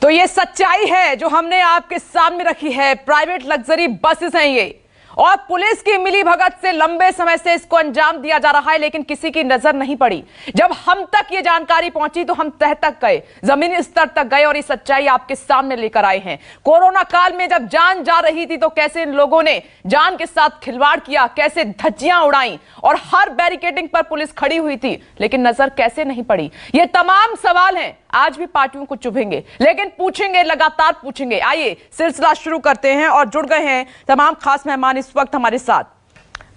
तो ये सच्चाई है जो हमने आपके सामने रखी है। प्राइवेट लग्जरी बसेस हैं ये, और पुलिस की मिलीभगत से लंबे समय से इसको अंजाम दिया जा रहा है, लेकिन किसी की नजर नहीं पड़ी। जब हम तक ये जानकारी पहुंची तो हम तह तक गए, जमीनी स्तर तक गए और ये सच्चाई आपके सामने लेकर आए हैं। कोरोना काल में जब जान जा रही थी तो कैसे इन लोगों ने जान के साथ खिलवाड़ किया, कैसे धज्जियां उड़ाई, और हर बैरिकेडिंग पर पुलिस खड़ी हुई थी, लेकिन नजर कैसे नहीं पड़ी। ये तमाम सवाल हैं, आज भी पार्टियों को चुभेंगे, लेकिन पूछेंगे, लगातार पूछेंगे। आइए सिलसिला शुरू करते हैं, और जुड़ गए हैं तमाम खास मेहमान इस वक्त हमारे साथ।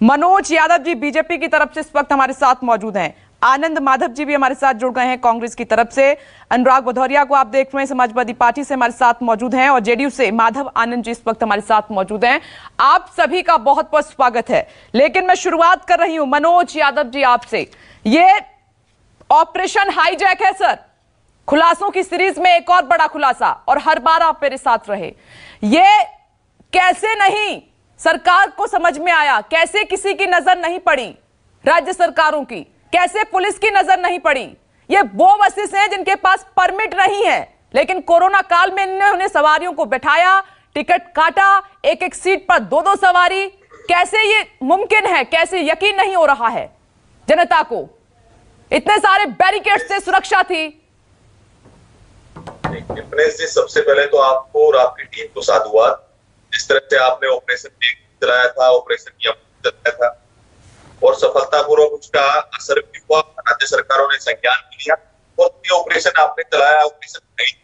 मनोज यादव जी बीजेपी की तरफ से इस वक्त हमारे साथ मौजूद हैं। आनंद माधव जी भी हमारे साथ जुड़ गए हैं कांग्रेस की तरफ से। अनुराग भदौरिया को आप देख रहे हैं समाजवादी पार्टी से हमारे साथ मौजूद हैं, और जेडीयू से माधव आनंद जी इस वक्त हमारे साथ मौजूद हैं। आप सभी का बहुत बहुत स्वागत है। लेकिन मैं शुरुआत कर रही हूं मनोज यादव जी आपसे। ये ऑपरेशन हाईजैक है सर, खुलासों की सीरीज में एक और बड़ा खुलासा, और हर बार आप मेरे साथ रहे। ये कैसे नहीं सरकार को समझ में आया, कैसे किसी की नजर नहीं पड़ी, राज्य सरकारों की, कैसे पुलिस की नजर नहीं पड़ी। ये वो बसेस हैं जिनके पास परमिट नहीं है, लेकिन कोरोना काल में इन्होंने सवारियों को बैठाया, टिकट काटा, एक एक सीट पर दो दो सवारी। कैसे ये मुमकिन है, कैसे यकीन नहीं हो रहा है जनता को? इतने सारे बैरिकेड्स से सुरक्षा थी। गणेश जी, सबसे पहले तो आपको और आपकी टीम को साधुवाद। जिस तरह से आपने ऑपरेशन चलाया था, ऑपरेशन चलाया था, और सफलतापूर्वक उसका असर भी हुआ, राज्य सरकारों ने संज्ञान लिया, और ये ऑपरेशन आपने चलाया। ऑपरेशन नहीं,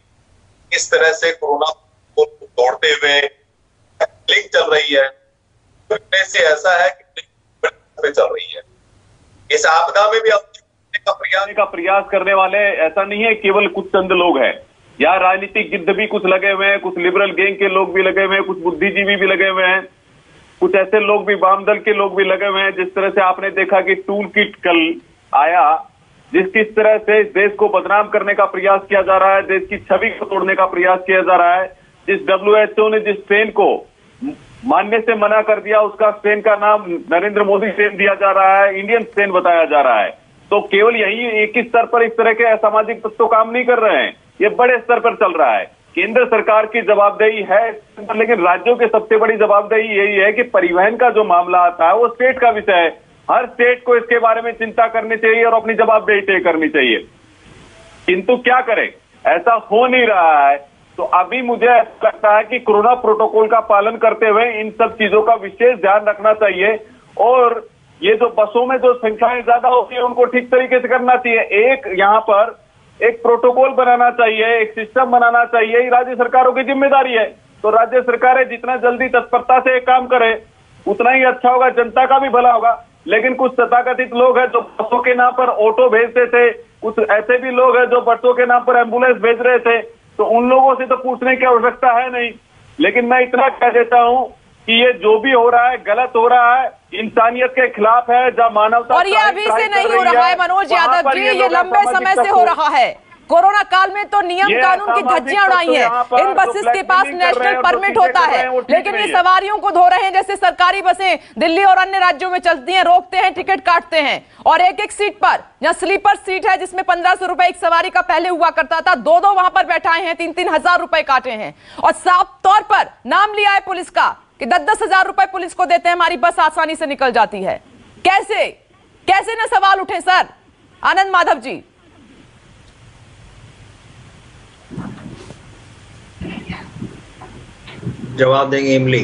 इस तरह से कोरोना को तोड़ते हुए लिंक चल रही है, से ऐसा है कि चल रही है। इस आपदा में भी का प्रयास करने वाले ऐसा नहीं है केवल कुछ चंद लोग हैं। यहाँ राजनीतिक गिद्ध भी कुछ लगे हुए हैं, कुछ लिबरल गैंग के लोग भी लगे हुए हैं, कुछ बुद्धिजीवी भी लगे हुए हैं, कुछ ऐसे लोग भी, वाम दल के लोग भी लगे हुए हैं। जिस तरह से आपने देखा कि टूल किट कल आया, किस तरह से देश को बदनाम करने का प्रयास किया जा रहा है, देश की छवि को तोड़ने का प्रयास किया जा रहा है। जिस WHO ने जिस स्ट्रेन को मानने से मना कर दिया, उसका स्ट्रेन का नाम नरेंद्र मोदी स्ट्रेन दिया जा रहा है, इंडियन स्ट्रेन बताया जा रहा है। तो केवल यही एक ही स्तर पर इस तरह के असामाजिक तत्व काम नहीं कर रहे हैं, ये बड़े स्तर पर चल रहा है। केंद्र सरकार की जवाबदेही है, लेकिन राज्यों की सबसे बड़ी जवाबदेही यही है कि परिवहन का जो मामला आता है वो स्टेट का विषय है। हर स्टेट को इसके बारे में चिंता करनी चाहिए और अपनी जवाबदेही तय करनी चाहिए, किंतु क्या करें, ऐसा हो नहीं रहा है। तो अभी मुझे ऐसा लगता है कि कोरोना प्रोटोकॉल का पालन करते हुए इन सब चीजों का विशेष ध्यान रखना चाहिए, और ये जो बसों में जो संख्याएं ज्यादा होती है उनको ठीक तरीके से करना चाहिए। एक यहाँ पर एक प्रोटोकॉल बनाना चाहिए, एक सिस्टम बनाना चाहिए, ये राज्य सरकारों की जिम्मेदारी है। तो राज्य सरकारें जितना जल्दी तत्परता से काम करें उतना ही अच्छा होगा, जनता का भी भला होगा। लेकिन कुछ तथाकथित लोग हैं जो बसों के नाम पर ऑटो भेजते थे, कुछ ऐसे भी लोग हैं जो बसों के नाम पर एम्बुलेंस भेज रहे थे, तो उन लोगों से तो पूछने की आवश्यकता है नहीं। लेकिन मैं इतना कह देता हूं कि ये जो भी हो रहा है गलत हो रहा है, इंसानियत के खिलाफ है, जब मानवता, और ये अभी से नहीं हो रहा है मनोज यादव जी, ये लंबे समय से हो रहा है। कोरोना काल में तो नियम कानून की धज्जियां उड़ाई हैं। इन बसेस के पास नेशनल परमिट होता है, लेकिन ये सवारियों को धो रहे हैं जैसे सरकारी बसें दिल्ली और अन्य राज्यों में चलती हैं, रोकते हैं, टिकट काटते हैं, और एक एक सीट पर, जहां स्लीपर सीट है जिसमें 1500 रुपए एक सवारी का पहले हुआ करता था, दो दो वहां पर बैठाए हैं, 3-3 हजार रुपए काटे हैं, और साफ तौर पर नाम लिया है पुलिस का कि 10-10 हजार रुपए पुलिस को देते हैं, हमारी बस आसानी से निकल जाती है। कैसे कैसे न सवाल उठे सर? आनंद माधव जी। जवाब देंगे इमली।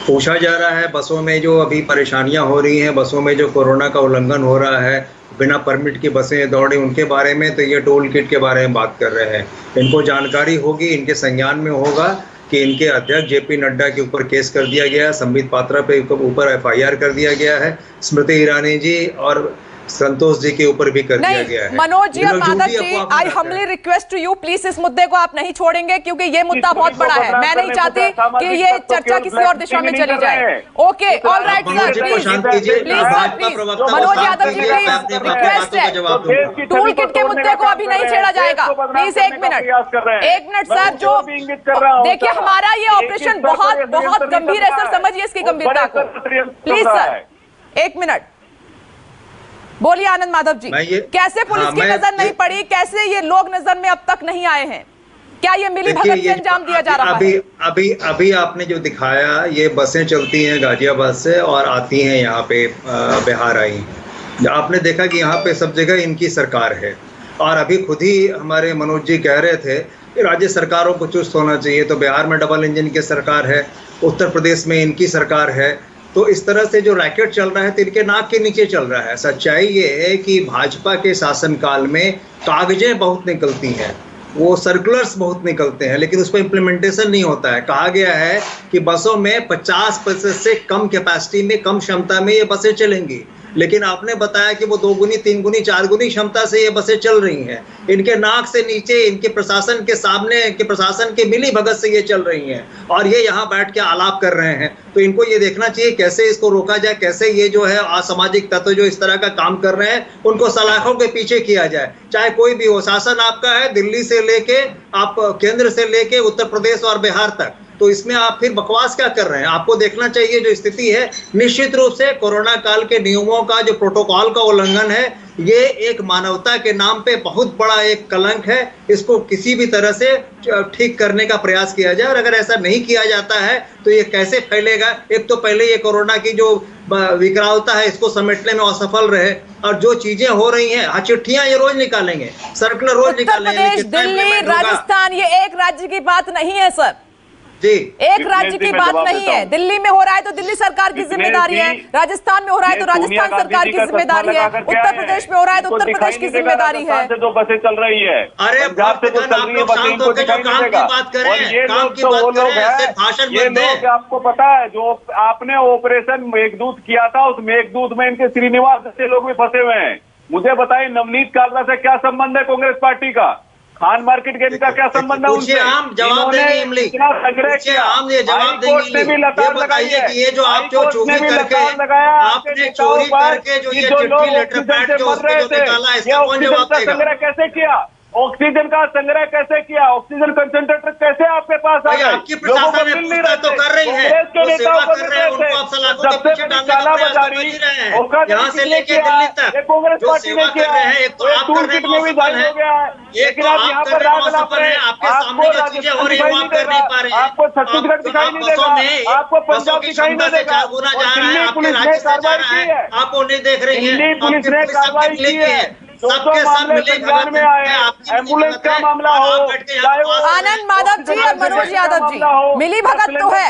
पूछा जा रहा है बसों में जो अभी परेशानियां हो रही हैं, बसों में जो कोरोना का उल्लंघन हो रहा है, बिना परमिट की बसें दौड़े, उनके बारे में, तो ये टोल किट के बारे में बात कर रहे हैं। इनको जानकारी होगी, इनके संज्ञान में होगा कि इनके अध्यक्ष JP नड्डा के ऊपर केस कर दिया गया है, संबित पात्रा पे ऊपर FIR कर दिया गया है, स्मृति ईरानी जी और संतोष जी के ऊपर भी कर दिया गया है। मनोज जी और Madhav ji, I humbly request to you, please इस मुद्दे को आप नहीं छोड़ेंगे, क्योंकि ये मुद्दा बहुत बड़ा है। मैं नहीं चाहती कि ये चर्चा किसी और दिशा में चली जाए। Okay, all right sir, please Manoj Yadav ji, please request है, टूल किट के मुद्दे को अभी नहीं छेड़ा जाएगा, प्लीज। एक मिनट सर, जो देखिए हमारा ये ऑपरेशन बहुत बहुत गंभीर है सर, समझिए इसकी गंभीरता को, प्लीज सर। एक मिनट बोलिए आनंद माधव जी, कैसे पुलिस की नजर नहीं पड़ी, कैसे ये लोग नजर में अब तक नहीं आए हैं? क्या ये मिली भगत से अंजाम दिया जा रहा है? अभी आपने जो दिखाया, ये बसें चलती हैं गाजियाबाद से और आती हैं यहाँ पे बिहार आई। आपने देखा कि यहाँ पे सब जगह इनकी सरकार है, और अभी खुद ही हमारे मनोज जी कह रहे थे कि राज्य सरकारों को चुस्त होना चाहिए। तो बिहार में डबल इंजन की सरकार है, उत्तर प्रदेश में इनकी सरकार है। तो इस तरह से जो रैकेट चल रहा है तो इनके नाक के नीचे चल रहा है। सच्चाई ये है कि भाजपा के शासनकाल में कागजें बहुत निकलती हैं, वो सर्कुलर्स बहुत निकलते हैं, लेकिन उस पर इम्प्लीमेंटेशन नहीं होता है। कहा गया है कि बसों में 50% से कम कैपेसिटी में, कम क्षमता में ये बसें चलेंगी, लेकिन आपने बताया कि वो 2 गुनी 3 गुनी 4 गुनी क्षमता से ये बसें चल रही हैं। इनके नाक से नीचे, इनके प्रशासन के सामने, इनके प्रशासन के मिली भगत से ये चल रही हैं, और ये यहाँ बैठ के आलाप कर रहे हैं। तो इनको ये देखना चाहिए कैसे इसको रोका जाए, कैसे ये जो है असामाजिक तत्व जो इस तरह का काम कर रहे हैं उनको सलाखों के पीछे किया जाए। चाहे कोई भी हो, शासन आपका है, दिल्ली से लेके आप केंद्र से लेके उत्तर प्रदेश और बिहार तक। तो इसमें आप फिर बकवास क्या कर रहे हैं? आपको देखना चाहिए जो स्थिति है। निश्चित रूप से कोरोना काल के नियमों का, जो प्रोटोकॉल का उल्लंघन है, ये एक मानवता के नाम पे बहुत बड़ा एक कलंक है। इसको किसी भी तरह से ठीक करने का प्रयास किया जाए, और अगर ऐसा नहीं किया जाता है तो ये कैसे फैलेगा? एक तो पहले ये कोरोना की जो विकरालता है इसको समेटने में असफल रहे, और जो चीजें हो रही हैं, चिट्ठियां ये रोज निकालेंगे, सर्कुलर रोज निकालेंगे। उत्तर प्रदेश, दिल्ली, राजस्थान, ये एक राज्य की बात नहीं है सर जी, एक राज्य की बात नहीं है। दिल्ली में हो रहा है तो दिल्ली सरकार की जिम्मेदारी है, राजस्थान में हो रहा है तो राजस्थान सरकार की जिम्मेदारी है, उत्तर प्रदेश में हो रहा है तो उत्तर प्रदेश की जिम्मेदारी है। जो बसें चल रही है, अरे पंजाब से जो चल रही है बसें इनको दिखाई नहीं देगा। और ये लोग तो वो लोग हैं, ये लोग आपको पता है जो आपने ऑपरेशन मेघदूत किया था, उस मेघदूत में इनके श्रीनिवास जैसे लोग भी फंसे हुए हैं। मुझे बताइए नवनीत काबरा से क्या संबंध है कांग्रेस पार्टी का? खान मार्केट गेम का क्या संबंध है उनसे? जवाब देंगे, इतना संग्रह किया, जवाब देंगे। भी लताड़ लगाई है कि ये जो आप जो चोरी करके, आपने चोरी करके जो ये चिट्ठी लेटर पैड जो उसको जो निकाला, इसका कौन जवाब देगा? संग्रह कैसे किया? ऑक्सीजन का संग्रह कैसे किया? ऑक्सीजन कंसंट्रेटर कैसे आपके पास आ गए? आपकी प्रशासन ने पूछताछ तो कर रही है, वो सेवा कर रहे हैं, उनको आप सलाखों के पीछे डालने का प्रयास तो कर ही रहे हैं। यहाँ से लेके दिल्ली तक जो सेवा कर रहे हैं, एक तो आप कर रहे हैं असफल है, एक तो आप कर रहे हैं असफल है। आपके सामने जो चीजें हो रही है वो आप कर नहीं पा रहे हैं। आपको छत्तीसगढ़ दिखाई नहीं देगा, आपको पंजाब दिखाई नहीं देगा, 4 गुना जा रहा है, आपके राज्य से जा रहा है, आप वो नहीं देख रही है। दिल्ली पुलिस ने कार्रवाई की है, सबके साथ मिले भगत में आए, एम्बुलेंस का मामला हो, आनंद माधव जी और मनोज यादव जी, मिली भगत तो है,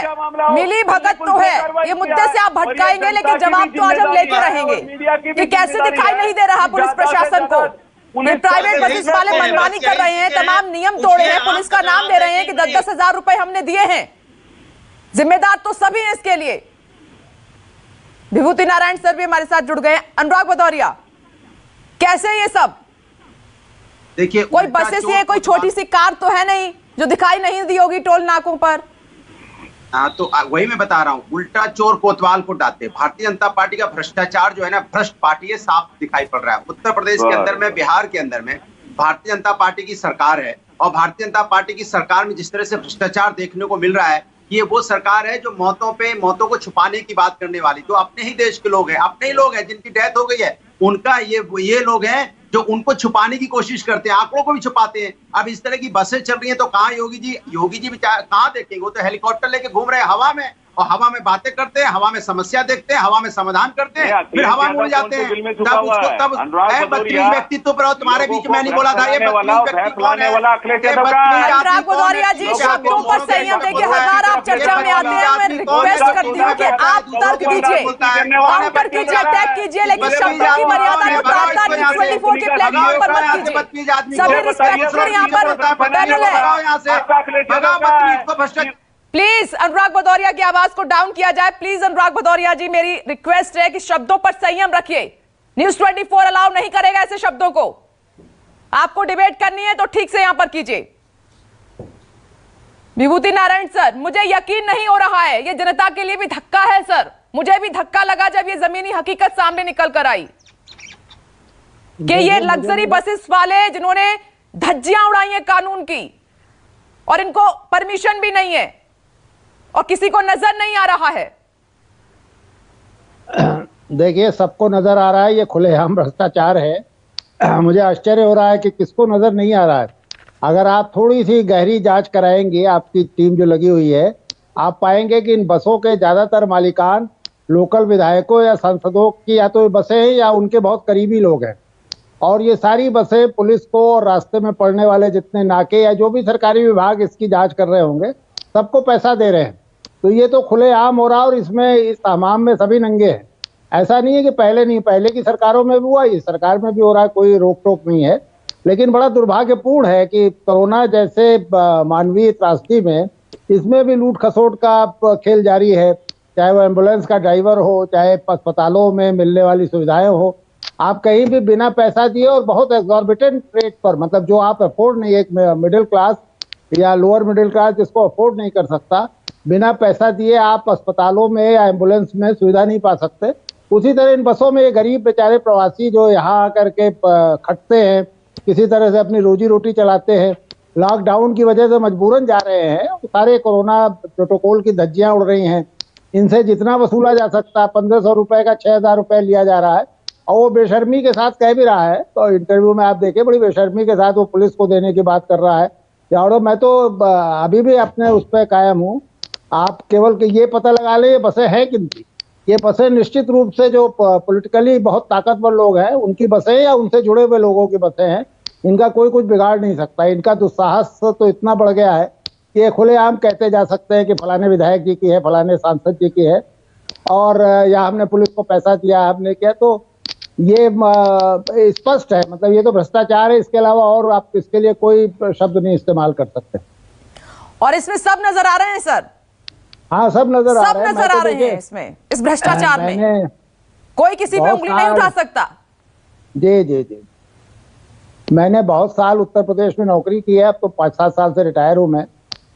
मिली भगत तो है, ये मुद्दे से आप भटकाएंगे, लेकिन जवाब तो आज हम लेके रहेंगे कि कैसे दिखाई नहीं दे रहा पुलिस प्रशासन को। फिर प्राइवेट बसेस वाले मनमानी कर रहे हैं, तमाम नियम तोड़े हैं, पुलिस का नाम दे रहे हैं कि 10-10 हजार रुपए हमने दिए हैं। जिम्मेदार तो सभी हैं इसके लिए। विभूति नारायण सर भी हमारे साथ जुड़ गए। अनुराग भदौरिया, कैसे ये सब? देखिए, कोई बसेस ही है, कोई छोटी सी कार तो है नहीं जो दिखाई नहीं दी होगी टोल नाकों पर। तो वही मैं बता रहा हूँ, उल्टा चोर कोतवाल को डांटते। भारतीय जनता पार्टी का भ्रष्टाचार जो है ना, भ्रष्ट पार्टी है, साफ दिखाई पड़ रहा है। उत्तर प्रदेश के अंदर में, बिहार के अंदर में भारतीय जनता पार्टी की सरकार है, और भारतीय जनता पार्टी की सरकार में जिस तरह से भ्रष्टाचार देखने को मिल रहा है, ये वो सरकार है जो मौतों को छुपाने की बात करने वाली, जो अपने ही देश के लोग हैं, अपने ही लोग हैं जिनकी डेथ हो गई है, उनका ये लोग हैं जो उनको छुपाने की कोशिश करते हैं, आंकड़ों को भी छुपाते हैं। अब इस तरह की बसें चल रही हैं तो कहाँ योगी जी भी कहाँ देखेंगे? वो तो हेलीकॉप्टर लेके घूम रहे हैं हवा में, और हवा में बातें करते हैं, हवा में समस्या देखते हैं, हवा में समाधान करते हैं, फिर हवा में उड़ जाते हैं। तब बदतमीज व्यक्तित्व पर तुम्हारे बीच में नहीं बोला था, ये अनुराग भदौरिया जी, शब्दों पर संयम देखिए, हजार आप चर्चा में आते हैं, मैं रिक्वेस्ट करती हूँ कि आप तर्क दीजिए, काउंटर कीजिए, अटैक कीजिए, लेकिन शब्दों की मर्यादा को ताड़ना न्यूज़ 24 के प्लेटफॉर्म पर मत कीजिए। सभी रिस्पेक्टेड यहाँ पर पैनल है। प्लीज अनुराग भदौरिया की आवाज को डाउन किया जाए। प्लीज अनुराग भदौरिया जी, मेरी रिक्वेस्ट है कि शब्दों पर संयम रखिए। न्यूज़ 24 अलाउ नहीं करेगा ऐसे शब्दों को। आपको डिबेट करनी है तो ठीक से यहां पर कीजिए। विभूति नारायण सर, मुझे यकीन नहीं हो रहा है, ये जनता के लिए भी धक्का है सर। मुझे भी धक्का लगा जब ये जमीनी हकीकत सामने निकल कर आई कि ये लग्जरी बसेस वाले जिन्होंने धज्जियां उड़ाई हैं कानून की, और इनको परमिशन भी नहीं है और किसी को नजर नहीं आ रहा है। देखिए, सबको नजर आ रहा है, ये खुलेआम भ्रष्टाचार है। मुझे आश्चर्य हो रहा है कि किसको नजर नहीं आ रहा है। अगर आप थोड़ी सी गहरी जांच कराएंगे, आपकी टीम जो लगी हुई है, आप पाएंगे कि इन बसों के ज्यादातर मालिकान लोकल विधायकों या सांसदों की या तो बसें हैं या उनके बहुत करीबी लोग हैं। और ये सारी बसें पुलिस को और रास्ते में पड़ने वाले जितने नाके या जो भी सरकारी विभाग इसकी जांच कर रहे होंगे, सबको पैसा दे रहे हैं। तो ये तो खुलेआम हो रहा है और इसमें इस तमाम में सभी नंगे हैं। ऐसा नहीं है कि पहले नहीं, पहले की सरकारों में भी हुआ, इस सरकार में भी हो रहा है, कोई रोक टोक नहीं है। लेकिन बड़ा दुर्भाग्यपूर्ण है कि कोरोना जैसे मानवीय त्रासदी में इसमें भी लूट खसोट का खेल जारी है। चाहे वो एम्बुलेंस का ड्राइवर हो, चाहे अस्पतालों में मिलने वाली सुविधाएं हो, आप कहीं भी बिना पैसा दिए और बहुत एग्जॉर्बिटेंट रेट पर, मतलब जो आप अफोर्ड नहीं, एक मिडिल क्लास या लोअर मिडिल क्लास जिसको अफोर्ड नहीं कर सकता, बिना पैसा दिए आप अस्पतालों में या एम्बुलेंस में सुविधा नहीं पा सकते। उसी तरह इन बसों में ये गरीब बेचारे प्रवासी जो यहाँ आकर के खटते हैं, किसी तरह से अपनी रोजी रोटी चलाते हैं, लॉकडाउन की वजह से मजबूरन जा रहे हैं, सारे कोरोना प्रोटोकॉल की धज्जियां उड़ रही हैं। इनसे जितना वसूला जा सकता है, 1500 रुपए का 6000 रुपए लिया जा रहा है और वो बेशर्मी के साथ कह भी रहा है। तो इंटरव्यू में आप देखें, बड़ी बेशर्मी के साथ वो पुलिस को देने की बात कर रहा है। यार मैं तो अभी भी अपने उस पर कायम हूँ, आप केवल कि ये पता लगा लें ये बसें हैं किनकी। ये बसें निश्चित रूप से जो पॉलिटिकली बहुत ताकतवर लोग हैं उनकी बसें या उनसे जुड़े हुए लोगों की बसें हैं। इनका कोई कुछ बिगाड़ नहीं सकता। इनका दुस्साहस तो इतना बढ़ गया है कि खुलेआम कहते जा सकते हैं कि फलाने विधायक जी की है, फलाने सांसद जी की है, और या हमने पुलिस को पैसा दिया, हमने किया। तो ये स्पष्ट है, मतलब ये तो भ्रष्टाचार है। इसके अलावा और आप इसके लिए कोई शब्द नहीं इस्तेमाल कर सकते। और इसमें सब नजर आ रहे हैं सर। हाँ, सब नजर आ रहे हैं। नजर आ रहे हैं इसमें, इस भ्रष्टाचार में कोई किसी पे उंगली नहीं उठा सकता। जी जी जी, मैंने बहुत साल उत्तर प्रदेश में नौकरी की है, अब तो 5-7 साल से रिटायर हूं मैं।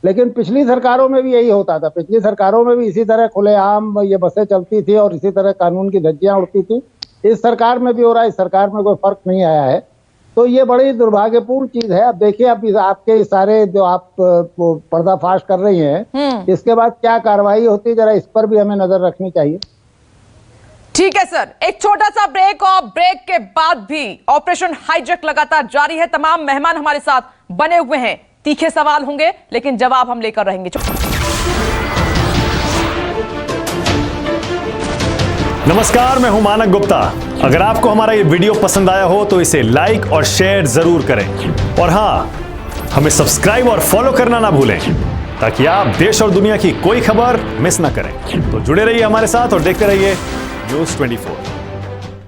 लेकिन पिछली सरकारों में भी यही होता था। पिछली सरकारों में भी इसी तरह खुलेआम ये बसें चलती थी और इसी तरह कानून की धज्जियां उड़ती थी। इस सरकार में भी हो रहा है, इस सरकार में कोई फर्क नहीं आया है। तो ये बड़ी दुर्भाग्यपूर्ण चीज है। अब देखिए, अब आपके सारे जो आप पर्दाफाश कर रही हैं, इसके बाद क्या कार्रवाई होती है, जरा इस पर भी हमें नजर रखनी चाहिए। ठीक है सर, एक छोटा सा ब्रेक, और ब्रेक के बाद भी ऑपरेशन हाईजैक लगातार जारी है। तमाम मेहमान हमारे साथ बने हुए हैं, तीखे सवाल होंगे लेकिन जवाब हम लेकर रहेंगे। नमस्कार, मैं हूं मानक गुप्ता। अगर आपको हमारा ये वीडियो पसंद आया हो तो इसे लाइक और शेयर जरूर करें, और हां, हमें सब्सक्राइब और फॉलो करना ना भूलें ताकि आप देश और दुनिया की कोई खबर मिस ना करें। तो जुड़े रहिए हमारे साथ और देखते रहिए News 24।